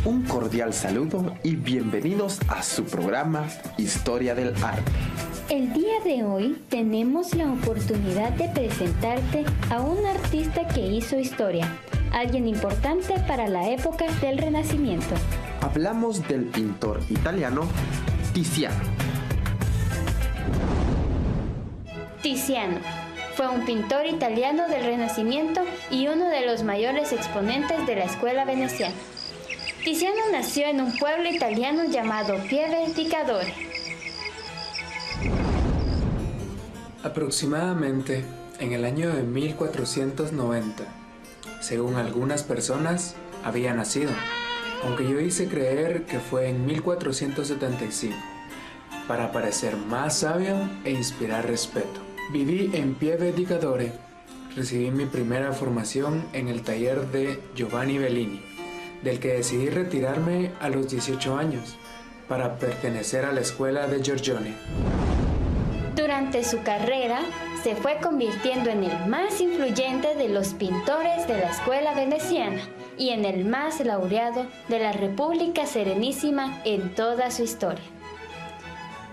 Un cordial saludo y bienvenidos a su programa Historia del Arte. El día de hoy tenemos la oportunidad de presentarte a un artista que hizo historia, alguien importante para la época del Renacimiento. Hablamos del pintor italiano Tiziano. Tiziano fue un pintor italiano del Renacimiento y uno de los mayores exponentes de la escuela veneciana. Tiziano nació en un pueblo italiano llamado Pieve di Cadore. Aproximadamente en el año de 1490, según algunas personas, había nacido, aunque yo hice creer que fue en 1475, para parecer más sabio e inspirar respeto. Viví en Pieve di Cadore, recibí mi primera formación en el taller de Giovanni Bellini, del que decidí retirarme a los 18 años para pertenecer a la escuela de Giorgione. Durante su carrera, se fue convirtiendo en el más influyente de los pintores de la escuela veneciana y en el más laureado de la República Serenísima en toda su historia.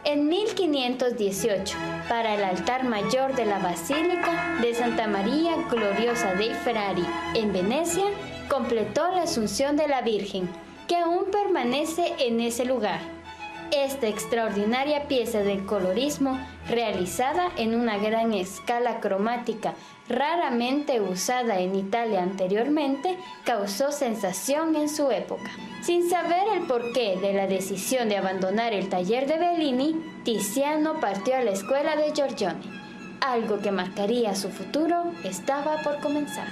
En 1518, para el altar mayor de la Basílica de Santa María Gloriosa dei Frari en Venecia, completó la Asunción de la Virgen, que aún permanece en ese lugar. Esta extraordinaria pieza del colorismo, realizada en una gran escala cromática, raramente usada en Italia anteriormente, causó sensación en su época. Sin saber el porqué de la decisión de abandonar el taller de Bellini, Tiziano partió a la escuela de Giorgione. Algo que marcaría su futuro estaba por comenzar.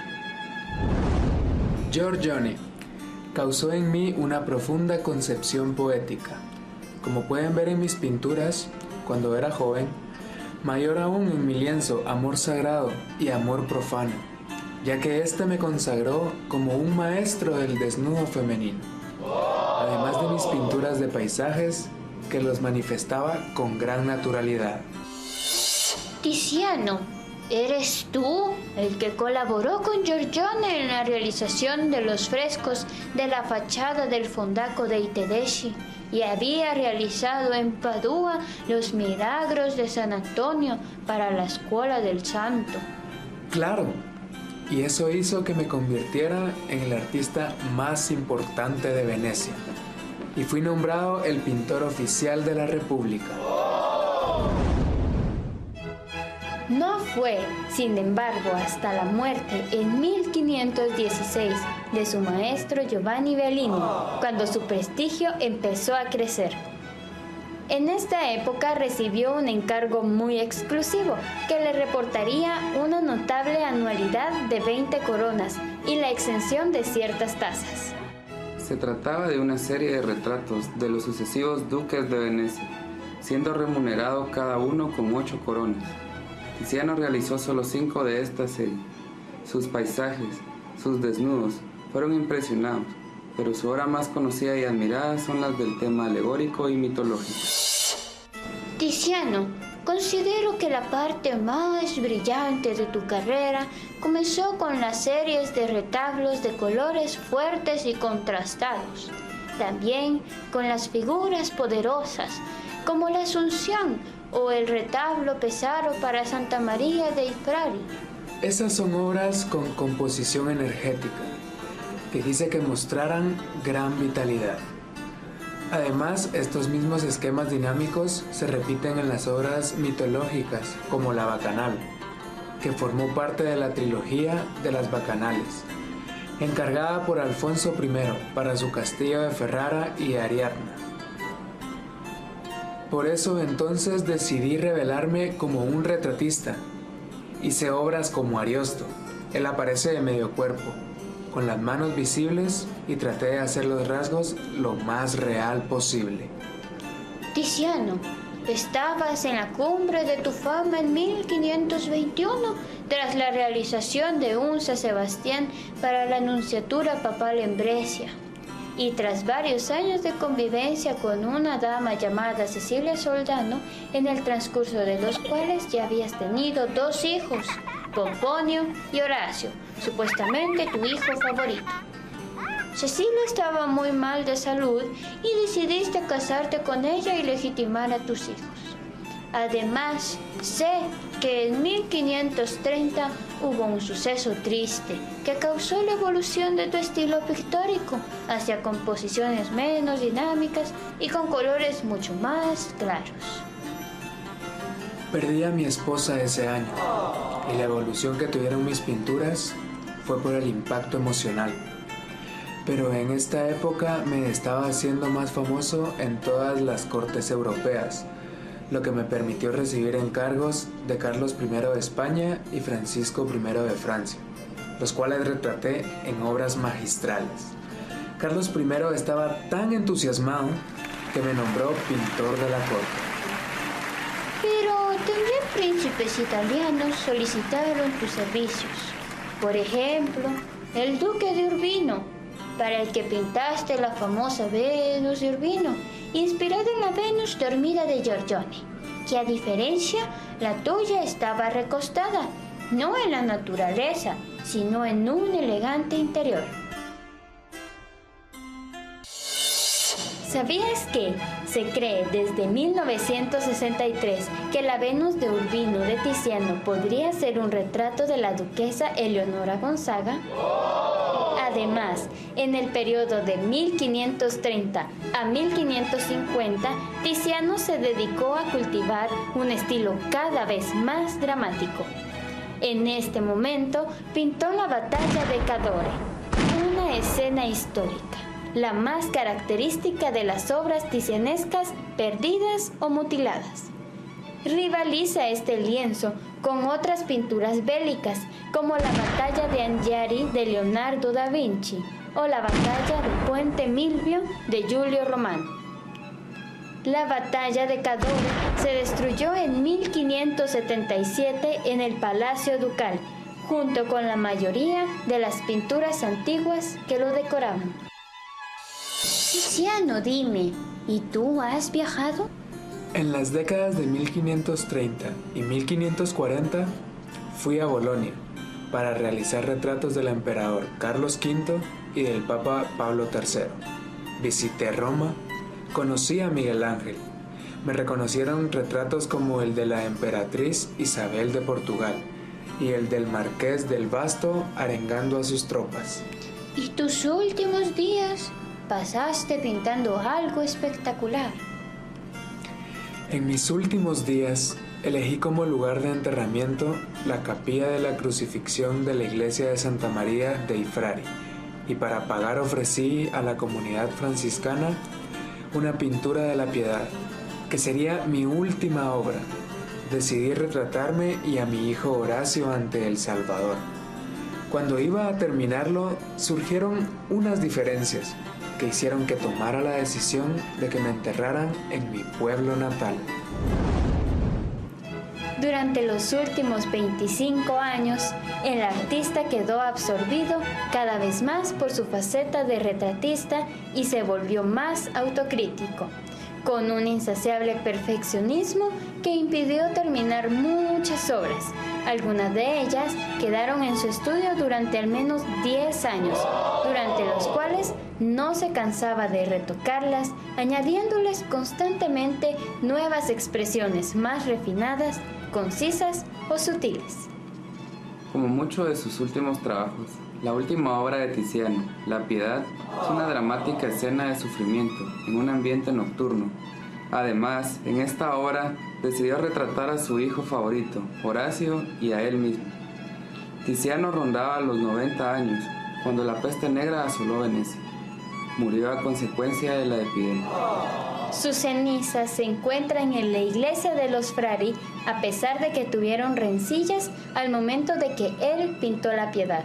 Giorgione causó en mí una profunda concepción poética. Como pueden ver en mis pinturas, cuando era joven, mayor aún en mi lienzo Amor Sagrado y Amor Profano, ya que éste me consagró como un maestro del desnudo femenino, además de mis pinturas de paisajes que los manifestaba con gran naturalidad. Tiziano, ¿eres tú el que colaboró con Giorgione en la realización de los frescos de la fachada del Fondaco dei Tedeschi y había realizado en Padua los milagros de San Antonio para la Escuela del Santo? Claro, y eso hizo que me convirtiera en el artista más importante de Venecia y fui nombrado el pintor oficial de la República. No fue, sin embargo, hasta la muerte en 1516 de su maestro Giovanni Bellini, cuando su prestigio empezó a crecer. En esta época recibió un encargo muy exclusivo, que le reportaría una notable anualidad de 20 coronas y la exención de ciertas tasas. Se trataba de una serie de retratos de los sucesivos duques de Venecia, siendo remunerado cada uno con 8 coronas. Tiziano realizó solo 5 de esta serie. Sus paisajes, sus desnudos, fueron impresionados, pero su obra más conocida y admirada son las del tema alegórico y mitológico. Tiziano, considero que la parte más brillante de tu carrera comenzó con las series de retablos de colores fuertes y contrastados. También con las figuras poderosas, como la Asunción o el retablo Pesaro para Santa María dei Frari. Esas son obras con composición energética, que dice que mostraran gran vitalidad. Además, estos mismos esquemas dinámicos se repiten en las obras mitológicas, como la Bacanal, que formó parte de la trilogía de las Bacanales, encargada por Alfonso I para su castillo de Ferrara y Ariadna. Por eso entonces decidí revelarme como un retratista. Hice obras como Ariosto. Él aparece de medio cuerpo, con las manos visibles, y traté de hacer los rasgos lo más real posible. Tiziano, estabas en la cumbre de tu fama en 1521 tras la realización de un San Sebastián para la Nunciatura Papal en Brescia. Y tras varios años de convivencia con una dama llamada Cecilia Soldano, en el transcurso de los cuales ya habías tenido 2 hijos, Pomponio y Horacio, supuestamente tu hijo favorito. Cecilia estaba muy mal de salud y decidiste casarte con ella y legitimar a tus hijos. Además, sé que en 1530 hubo un suceso triste que causó la evolución de tu estilo pictórico hacia composiciones menos dinámicas y con colores mucho más claros. Perdí a mi esposa ese año y la evolución que tuvieron mis pinturas fue por el impacto emocional. Pero en esta época me estaba haciendo más famoso en todas las cortes europeas, lo que me permitió recibir encargos de Carlos I de España y Francisco I de Francia, los cuales retraté en obras magistrales. Carlos I estaba tan entusiasmado que me nombró pintor de la corte. Pero también príncipes italianos solicitaron tus servicios. Por ejemplo, el duque de Urbino, para el que pintaste la famosa Venus de Urbino, inspirada en la Venus dormida de Giorgione, que a diferencia, la tuya estaba recostada, no en la naturaleza, sino en un elegante interior. ¿Sabías que se cree desde 1963 que la Venus de Urbino de Tiziano podría ser un retrato de la duquesa Eleonora Gonzaga? Además, en el periodo de 1530 a 1550, Tiziano se dedicó a cultivar un estilo cada vez más dramático. En este momento pintó la batalla de Cadore, una escena histórica, la más característica de las obras tizianescas perdidas o mutiladas. Rivaliza este lienzo con otras pinturas bélicas, como la batalla de Anghiari de Leonardo da Vinci o la batalla de Puente Milvio de Giulio Romano. La batalla de Cadore se destruyó en 1577 en el Palacio Ducal, junto con la mayoría de las pinturas antiguas que lo decoraban. Tiziano, dime, ¿y tú has viajado? En las décadas de 1530 y 1540 fui a Bolonia para realizar retratos del emperador Carlos V y del Papa Pablo III. Visité Roma, conocí a Miguel Ángel. Me reconocieron retratos como el de la emperatriz Isabel de Portugal y el del marqués del Basto arengando a sus tropas. ¿Y tus últimos días pasaste pintando algo espectacular? En mis últimos días elegí como lugar de enterramiento la capilla de la crucifixión de la iglesia de Santa María dei Frari, y para pagar ofrecí a la comunidad franciscana una pintura de la Piedad, que sería mi última obra. Decidí retratarme y a mi hijo Horacio ante el Salvador. Cuando iba a terminarlo, surgieron unas diferencias que hicieron que tomara la decisión de que me enterraran en mi pueblo natal. Durante los últimos 25 años, el artista quedó absorbido cada vez más por su faceta de retratista y se volvió más autocrítico, con un insaciable perfeccionismo que impidió terminar muchas obras. Algunas de ellas quedaron en su estudio durante al menos 10 años, durante los cuales no se cansaba de retocarlas, añadiéndoles constantemente nuevas expresiones más refinadas, concisas o sutiles. Como muchos de sus últimos trabajos, la última obra de Tiziano, La Piedad, es una dramática escena de sufrimiento en un ambiente nocturno. Además, en esta obra decidió retratar a su hijo favorito, Horacio, y a él mismo. Tiziano rondaba los 90 años cuando la peste negra asoló Venecia. Murió a consecuencia de la epidemia. Sus cenizas se encuentran en la iglesia de los Frari, a pesar de que tuvieron rencillas al momento de que él pintó La Piedad.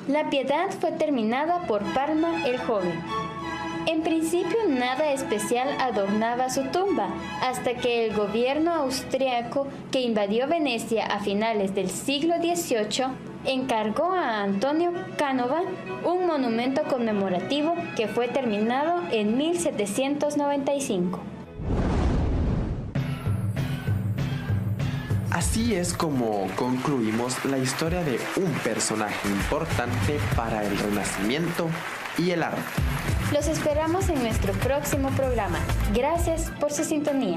La Piedad fue terminada por Parma el Joven. En principio nada especial adornaba su tumba, hasta que el gobierno austriaco que invadió Venecia a finales del siglo XVIII encargó a Antonio Canova un monumento conmemorativo que fue terminado en 1795. Así es como concluimos la historia de un personaje importante para el Renacimiento y el arte. Los esperamos en nuestro próximo programa. Gracias por su sintonía.